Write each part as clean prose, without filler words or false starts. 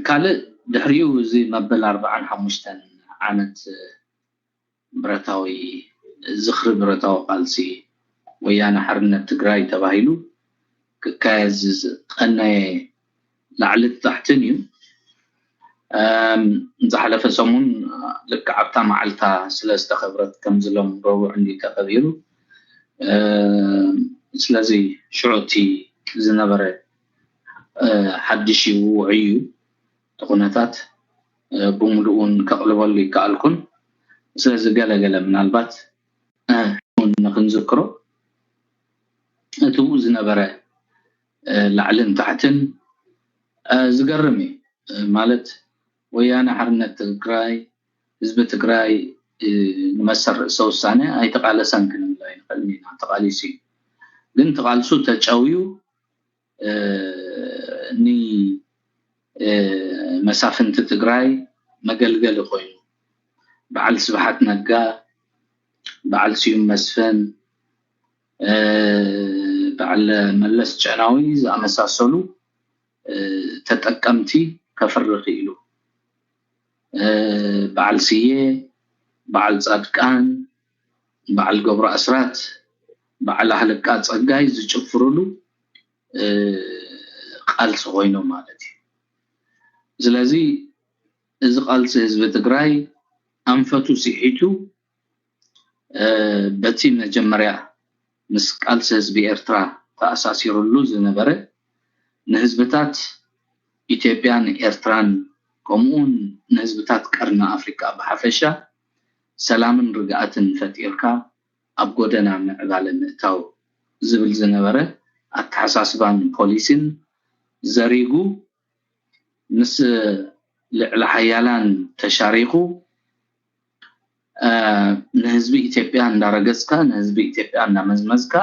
كالي دحريو زي مبل 45 عامت برتاوي زخر برتاو قالسي ويانا حرنا تግራይ تباهيلو كاز قناي لعلت تحتنيو زحلف سمون لك عبتا معلتا سلسته خبرت كم زلم روع عندي تقبيرو سلازي شعوتي زنبره حدشي وعيو تقناتات بملؤون كقلبالي كالكون سلازي قالا منالبات نخنذكرو اتو زنبره لعلن تحتن زقرمي مالت ويانا حرنا تግራይ حزب تግራይ نمسر سوسانه اي تقالسان كن لا يخلينا تقاليسي ግን ተቃልሱ ተጫውዩ ني مسافنت تግራይ مገልገل ኮይኑ بعل سبحت نقا بعل سيوم مسفن بعل ملس ጨናዊ زامساسلو تتقمتي كفرخ إلو بعل سيه بعل صدقان بعل قبر أسرات بعل أهلكات صدقاي زجفرلو قالس خوينو مالتي زلازي إذا قالس حزب تግራይ أنفتو سيحيتو بتي مجمريا مس قالس حزب إرترا تأساسيرلو زنبره نحزبتات ኢትዮጵያን ኤርትራን ከምኡን ንህዝብታት ቀርና አፍሪካ በሐፈሻ ሰላምን ርግኣትን ፈጢርካ ኣብ ጎደና ምዕባለ ምእታው ዝብል ዝነበረ ኣተሓሳስባን ፖሊሲን ዘሪጉ ምስ ልዕሊ ሓያላን ተሻሪኹ ንህዝቢ ኢትዮጵያ እንዳረገጽካ ንህዝቢ ኢትዮጵያ እንዳመዝመዝካ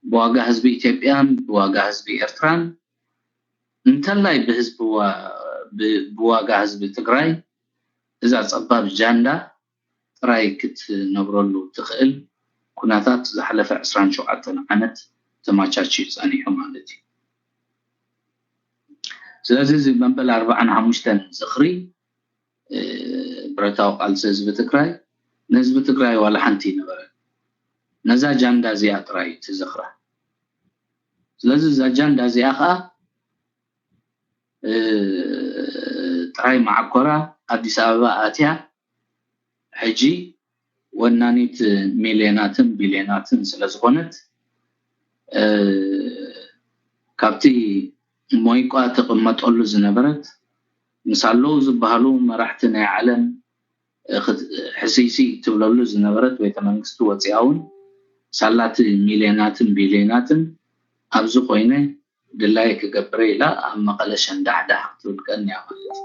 በዋጋ ህዝቢ ኢትዮጵያን በዋጋ ህዝቢ ኤርትራን እንተላይ በህዝብ በዋጋ ህዝብ ትግራይ እዛ ጸባብ ጃንዳ ጥራይ ክትነብረሉ ትኽእል ኩናታት ዝሐለፈ 27 ዓመት ተማቻች ጸኒሑ ማለት እዩ ስለዚህ መንበል 45 ዝኽሪ ብረታው ቃልሲ ህዝብ ትግራይ ንህዝብ ትግራይ ዋላ ሓንቲ ነበረ ነዛ ጃንዳ እዚኣ ጥራይ ትዝኽራ ስለዚህ እዛ ጃንዳ እዚኣ ኸ ጥራይ ማዕኮራ አዲስ አበባ አትያ ሕጂ ወናኒት ሚሊዮናትን ቢሊዮናትን ስለዝኾነት ካብቲ ሞይቋ ተቀመጠሉ ዝነበረት ምሳሎ ዝባሃሉ መራሕቲ ናይ ዓለም ሕሲሲ ትብለሉ ዝነበረት ቤተ መንግስቱ ወፂያውን ሳላት ሚሊዮናትን ቢሊዮናትን ኣብዙ ኮይነ دلاي كجبري لا أما قال شندحدح تقول كأني عملت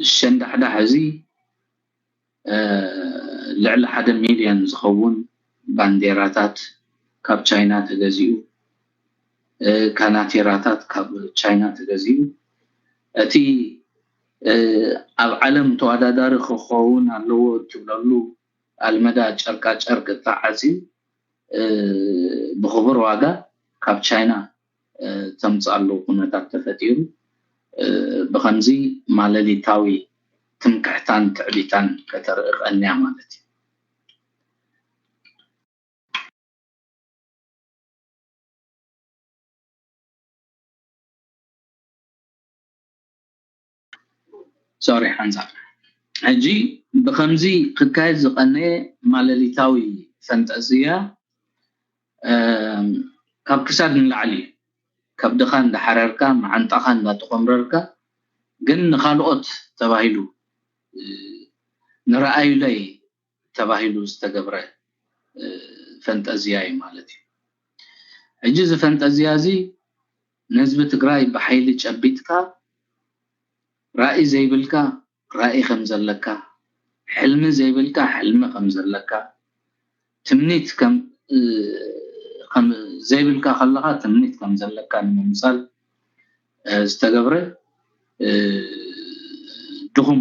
شندحدح هذي لعل حدا مليون زخون بانديراتات كاب تشاينا تجزيو كاناتيراتات كاب تشاينا تجزيو أتي عالم توادار خخون على تقولوا المدى شركة تعزي بخبر واقع كاب تشاينا تمصالو ኩነታት ተፈጢሩ بخمزي ማለሊታዊ ትምክሕታን ትዕቢታን ከተርእቀንያ ማለት እዩ سوري حنزا ሕጂ بخمزي ክካየድ ዝቀነየ ማለሊታዊ ፈንጠዝያ ካብ ክሳድ ንላዕሊ كبدخان دحرركا معنطخان داتقمرركا ግን ንኻልኦት ተባሂሉ ንራአዩ ላይ ተባሂሉ ዝተገብረ ፈንጠዝያ እዩ ማለት እዩ ሕጂ እዚ ፈንጠዝያ እዚ ንህዝቢ ትግራይ ብሓይሊ ጨቢጥካ ራእይ ዘይብልካ ራእይ ከም ዘለካ ሕልሚ ዘይብልካ ሕልሚ ከም ዘለካ ትምኒት ከም زيبلكا خلقا تمنيت كم زلكا مثال استغبره دهم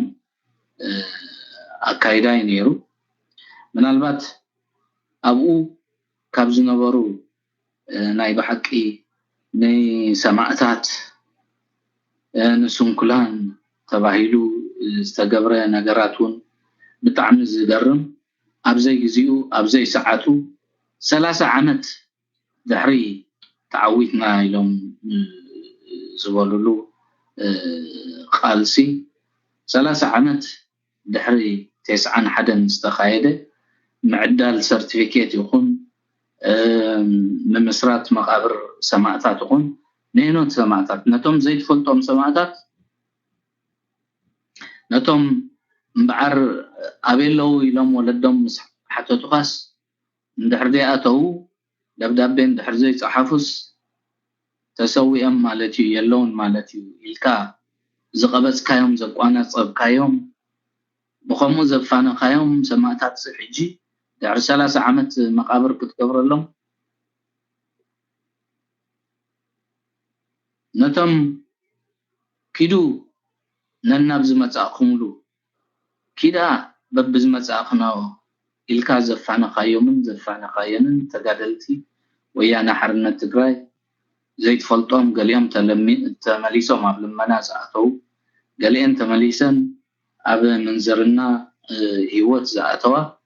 አካይዳይ ነይሩ ምናልባት ኣብኡ ካብ ዝነበሩ ናይ በሐቂ ናይ ሰማዕታት ንሱም ኩላን ተባሂሉ ዝተገብረ ነገራቱን ብጣዕሚ ዝገርም ኣብዘይ ግዚኡ ኣብዘይ ሰዓቱ 30 ዓመት ድሕሪ تعويتنا ኢሎም ዝበሉሉ ቃልሲ 30 ዓመት ድሕሪ 91 ዝተኻየደ معدل سيرتيفيكيت يكون ممسرات مقابر سماعتات يكون نينوت سماعتات نتوم زيت فلتوم سماعتات نتوم مبعر أبيلو يلوم ولدهم حتى تخاس ندحر دياتو دبدابين دحر زيت صحافس تسوي أم مالتي يلون مالتي إلكا زغبت كايوم زقوانا صب كايوم بخمو زفانا كايوم سماعتات سحجي دحر 30 عمت مقابر كتكبر لهم نتم كيدو ننبز متاخملو كيدا ببز متاخناو إلكا زفانا قايومن زفانا قاينن تقادلتي ويانا حرنا تقراي زيت فلطوم قاليهم تمليسهم قبل المناس أعطو قاليهم تمليسن أب منزرنا هيوت زعتوا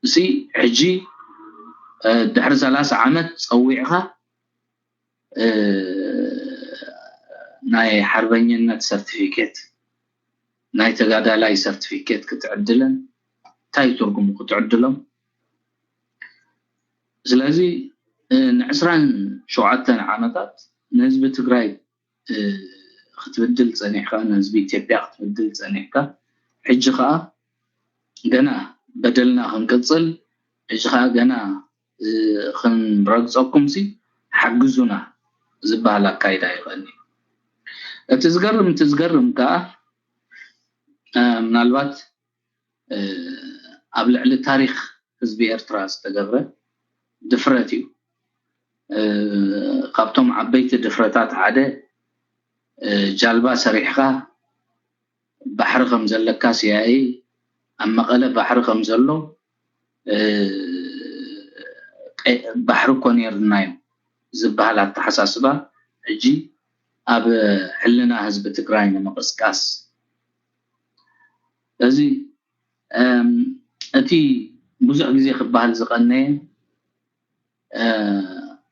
سي عجي دحر 30 عمت تصويعها ناي حربينينت سيرتيفيكيت ناي تقادالاي سيرتيفيكيت كتعدلن تاي ترقم كتعدلهم سلازي نعسران شوعتن عامتات نسبة تقراي ختبدل صنيحة نسبة إثيوبيا ختبدل صنيحة حجخا جنا بدلنا خنقصل حجخا جنا خنرقصكم سي حجزونا زبالا كايدا يغني تزقرم كا منالبات قبل على تاريخ حزب إرترا استقبره دفرتيو قابتم عبيت دفرتات عاده جالبا سريحها بحر خمزلكا سياي اما قال بحر خمزلو بحر كونيرنايو زبالا تحساسبا اجي اب حلنا حزب تግራይ نمقسقاس ازي اتي ብዙሕ ግዜ ክባሃል ዝቀነየ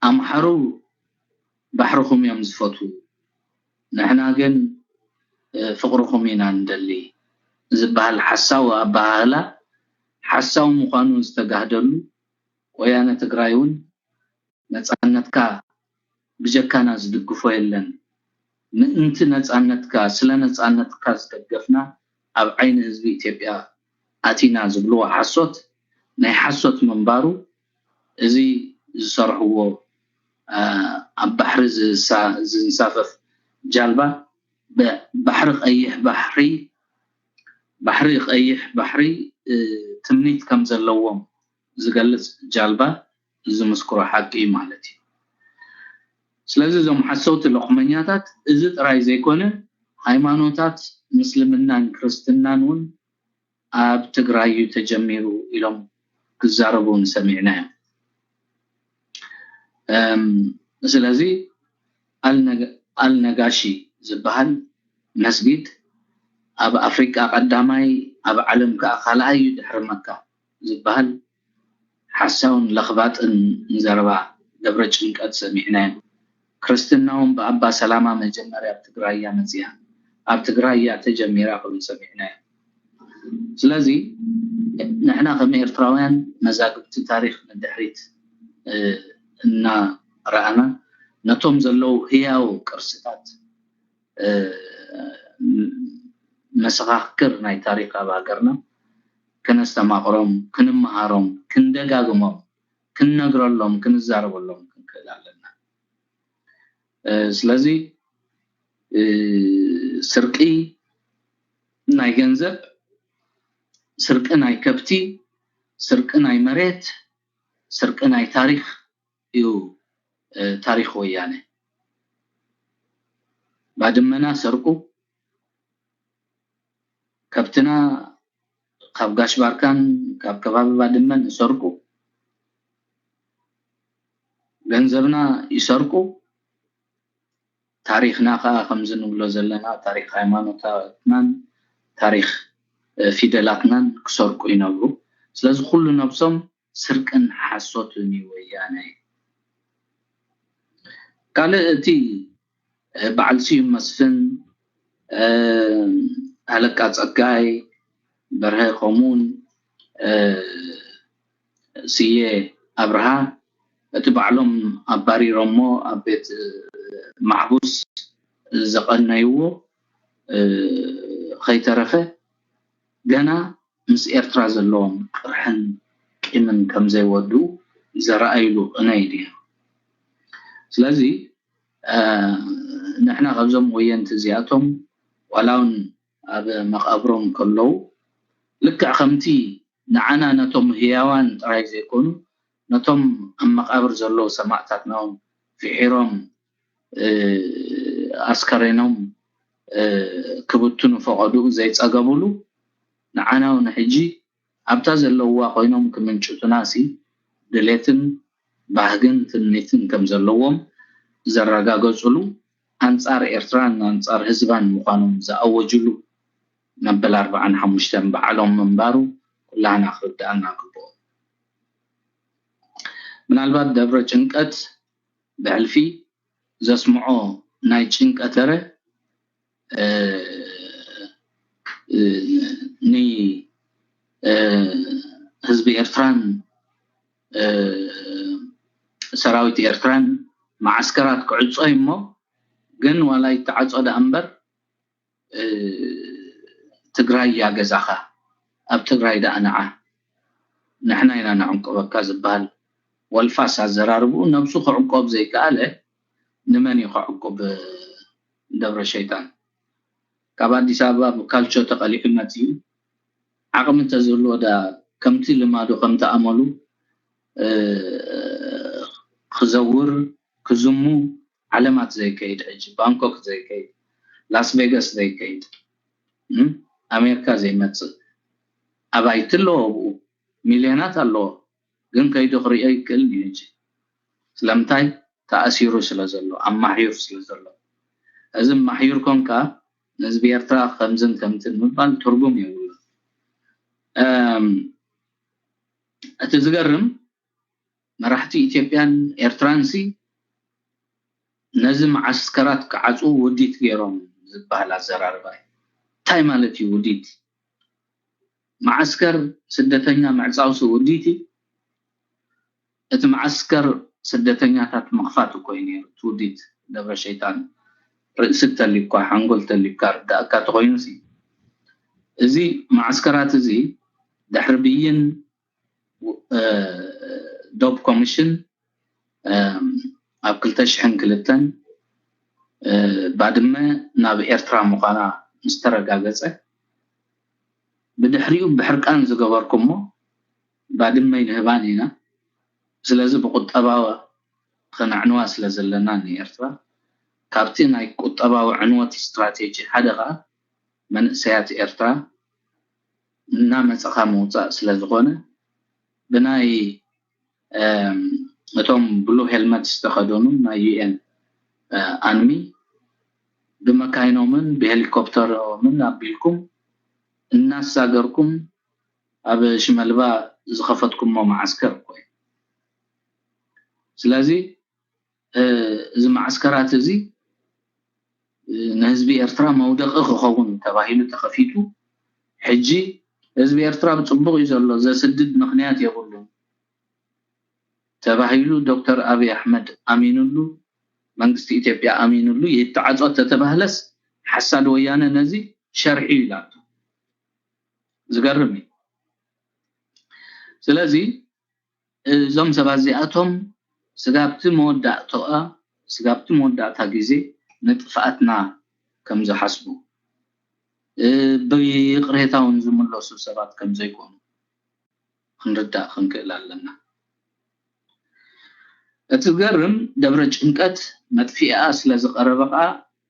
امحرو بحركم يوم زفتو نحنا جن فقركم هنا ندلي زبال حساو ابالا حساو مقانون استجهدلو ويانا تግራዩን ነፃነትካ بجكانا زدقفو يلن انت ነፃነትካ ስለ ነፃነትካ ዝደገፍና ኣብ ዓይን ህዝቢ ኢትዮጵያ አቲና ዝብሎ ሓሶት ናይ ሓሶት መንባሩ እዚ ዝሰርሕዎ ኣብ ባሕሪ ዝንሳፈፍ ጃልባ بحر قيح بحري تمنيت كم زلوهم زغلص جالبا زمسكرو حقي مالتي ስለዚህ ዞም ሓሶት ለኹመኛታት እዚ ጥራይ ዘይኮነ ሃይማኖታት ምስልምናን ክርስትናን ኣብ ትግራይ ተጀሚሩ ኢሎም ክዛረቡን ሰሚዕና ስለዚህ አልነጋሺ ዝበሃል መስጊድ ኣብ አፍሪካ ቀዳማይ ኣብ ዓለም ካልኣይ ድሕሪ መካ ዝበሃል ሓሳውን ለኽባጥን ዘረባ ደብረ ጭንቀት ሰሚዕና ክርስትናውን በአባ ሰላማ መጀመሪያ ኣብ ትግራይ መጽያ ኣብ ትግራይ ተጀሚራ ክብል ሰሚዕና ስለዚህ نحنا ከም ኤርትራውያን መዛግብቲ ታሪኽ ንድሕሪት እና رأنا نتوم زلو هياو قرصታት مسخاكر ناي تاريخ باغرنا كنستماقرم كنمهارم كندغاغمم كننغرلهم كنزاربلهم كنكلالنا ስለዚህ ስርቂ ናይ ገንዘብ ስርቂ ናይ ከብቲ ስርቂ ናይ መሬት ስርቂ ናይ ታሪኽ እዩ تاريخ ويانه بعد ما سرقوا كابتنا خبغاش باركان كاب كباب بعد ما سرقوا ገንዘብና ይሰርቁ ታሪክና ከም ዝንብሎ ዘለና ታሪክ ሃይማኖታትናን ታሪክ ፊደላትናን ክሰርቁ ይነብሩ ስለዚ ኩሉ ነብሶም ስርቅን ሓሶትን ወያነ ካልእቲ በዓል ስዩም መስፍን አለቃ ጸጋይ በርሀ ቆሙን ስየ አብርሃ እቲ በዓሎም አባሪሮሞ አቤት ማሕቡስ ዘቀነይዎ ከይተረፈ ገና ምስ ኤርትራ ዘለዎም ቅርሕን ቂምን ከም ዘይወዱ ዘረአይሉ እነይዲ ስለዚ ንሕና qabዞም ወየንቲ እዚኣቶም ዋላውን ኣብ መቃብሮም ከለው ልክዕ ከምቲ ንዓና ነቶም ህያዋን ጥራይ ዘይኮኑ ነቶም ኣብ መቃብር ዘለው ሰማዕታትናዎም ፍሒሮም ኣስከሬኖም ክብትኑ ፈቀዱ ዘይፀገቡሉ ንዓናው ንሕጂ ኣብታ ዘለውዋ ኮይኖም ክምንጭቱናሲ ድሌትን ባህግን ትንኒትን ከም ዘለዎም ዘረጋገጹሉ አንጻር ኤርትራን አንጻር ህዝባን ምዃኖም ዘአወጅሉ መበል 45 በዓሎም መንባሩ ኩላና ክርዳእና ግቦ ምናልባት ደብረ ጭንቀት በሕልፊ ዘስምዖ ናይ ጭንቀተረ ኒ ህዝቢ ኤርትራን ሰራዊት ኤርትራን معسكرات كعصو يمو ግን ወላይ ተዓጾደ አንበር ትግራይ ያገዛኻ ኣብ ትግራይ ዳዕናዓ ንሕና ኢና ናዕንቆበካ ዝበሃል ወልፋስ አዘራርቡ ነብሱ ክዕቆብ ዘይከኣለ ንመን ይኽዕቆብ ደብረ ሸይጣን ካብ አዲስ አበባ ብካልቾ ተቀሊዑ መፅዩ ዓቅሚ ተዘሎ ዳ ከምቲ ልማዱ ከምቲ ኣመሉ ክዘውር ክዝሙ علامات زي كيد بانكوك زي كيد لاس فيغاس زي كيد امريكا زي متص ابايتلو مليونات الله ግን ከይዱ ክሪኦ ይክእል እንጂ ስለምታይ ተኣሲሩ ስለዘሎ ኣማሕዩር ስለዘሎ እዚ ማሕዩር ኮንካ ህዝቢ ኤርትራ ከምዝን ከምትን ምባል ትርጉም ይውል እቲ ዝገርም መራሕቲ ኢትዮጵያን ኤርትራንሲ ነዚ معسكرات ከዓጹ ውዲት ገይሮም ዝበሃል አዘራርባይ ታይ ማለት እዩ ውዲት معسكر ስደተኛ ማዕጻውስ ውዲት እቲ معسكر ስደተኛታት መኽፋት ኮይኑ ውዲት ደብረ ሸይጣን ርእስተ ሊኳ ሓንጎልተ ሊካር ዳካ ተቆይኑሲ እዚ معسكرات እዚ ድሕርብይን ዶብ ኮሚሽን ኣብ 2002 ባድመ ናብ ኤርትራ ምዃና ምስተረጋገጸ ብድሕሪኡ ብሕርቃን ዝገበርኩሞ ባድመ ይንህባን ኢና ስለዚ ብቁጠባው ከናዕንዋ ስለዘለና ንኤርትራ ካብቲ ናይ ቁጠባው ዕንወት ስትራቴጂ ሓደኻ መንእሰያት ኤርትራ እና መጽኻ መውጻእ ስለዝኾነ ብናይ እቶም ብሉ ሄልመት ዝተኸደኑ ናይ ዩኤን አንሚ ብመካይኖምን ብሄሊኮፕተሮምን አቢልኩም እናሳገርኩም ኣብ ሽመልባ ዝኸፈትኩሞ معسكر ቆይ ስለዚ እዚ معسكرات እዚ ንህዝቢ ኤርትራ መውደቕ ክኸውን ተባሂሉ ተኸፊቱ ሕጂ ህዝቢ ኤርትራ ብጽቡቕ ይዘሎ ዘስድድ ምኽንያት የብሉ ተባሂሉ ዶክተር አብይ አሕመድ አሚኑሉ መንግስት ኢትዮጵያ አሚኑሉ ይተዓጾት ተተባህለስ ሐሳድ ወያነ ነዚ ሸርዒ ይላቱ ዝገርም ስለዚ ዞም ሰባዚአቶም ስጋብቲ መወዳእታ ጊዜ ንጥፋአትና ከም ዝሐስቡ ብቅሬታውን ዝምለሱ ሰባት ከም ዘይኮኑ ክንርዳእ ክንክእል ኣለና እትገርም ደብረ ጭንቀት መጥፊያ ስለዝቀረበቃ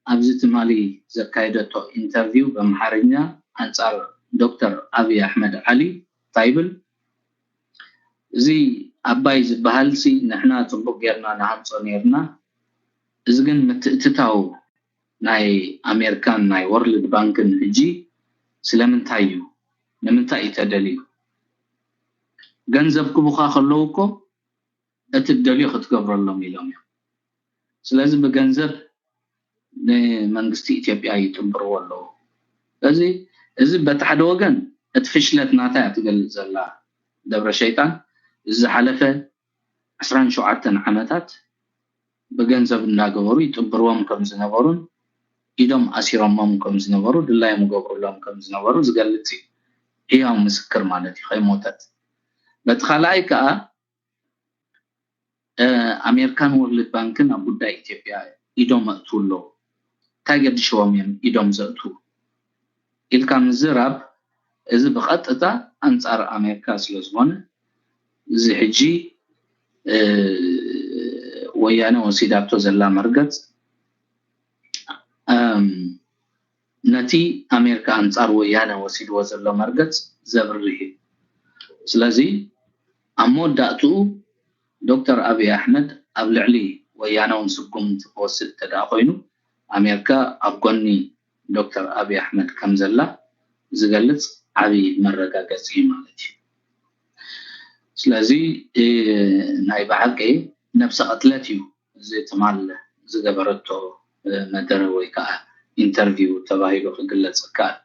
ኣብዚ ትማሊ ዘካይደቶ ኢንተርቪው በመሐረኛ አንጻር ዶክተር አብይ አሕመድ ዓሊ ታይብል እዚ አባይ ዝበሃል ሲ ንሕና ጽቡቅ ጌርና ናሃንጾ ነርና እዚ ግን ምትእትታው ናይ ኣሜሪካን ናይ ወርልድ ባንክን ሕጂ ስለምንታይ እዩ ንምንታይ ይተደልዩ ገንዘብ ክቡኻ ከለውኮ እቲ ደልዮ ክትገብረሎም ኢሎም እዮም ስለዚ በገንዘብ መንግስቲ ኢትዮጵያ ይጥብርዎ ኣለዎ እዚ በተሓደ ወገን እትፍሽለት ናታ ትገልጽ ዘላ ደብረ ሸይጣን ዝሓለፈ 17 ዓመታት በገንዘብ እናገበሩ ይጥብርዎም ከም ዝነበሩን ኢዶም ኣሲሮሞም ከም ዝነበሩ ድላይም ገብሩሎም ከም ዝነበሩ ዝገልጽ ሕያው ምስክር ማለት እዩ ከይሞተት በተኻላይ ከዓ ኣሜሪካን ወርልድ ባንክን ኣብ ጉዳይ ኢትዮጵያ ኢዶም ኣትውሎ ታገድሽዎም እዮም ኢዶም ዘእቱ ኢልካ ምዝራብ እዚ በቀጥታ አንጻር ኣሜሪካ ስለዝኾነ እዚ ሕጂ ወያነ ወሲዳቶ ዘላ መርገጽ ነቲ ኣሜሪካ አንጻር ወያነ ወሲድዎ ዘሎ መርገጽ ዘብርህ ስለዚ ኣሞዳቱ ዶክተር አብይ አሕመድ ኣብ ልዕሊ ወያናውን ስጉምት ወስድ ተዳ ኮይኑ ኣሜሪካ ኣብ ጎኒ ዶክተር አብይ አሕመድ ከም ዘላ ዝገልጽ ዓብይ መረጋገጽ ማለት እዩ ስለዚ ናይ ባዕቀ ነፍሰ ቀትለት እዩ እዚ ተማል ዝገበረቶ መደረ ወይ ከዓ ኢንተርቪው ተባሂሉ ክግለጽ ካል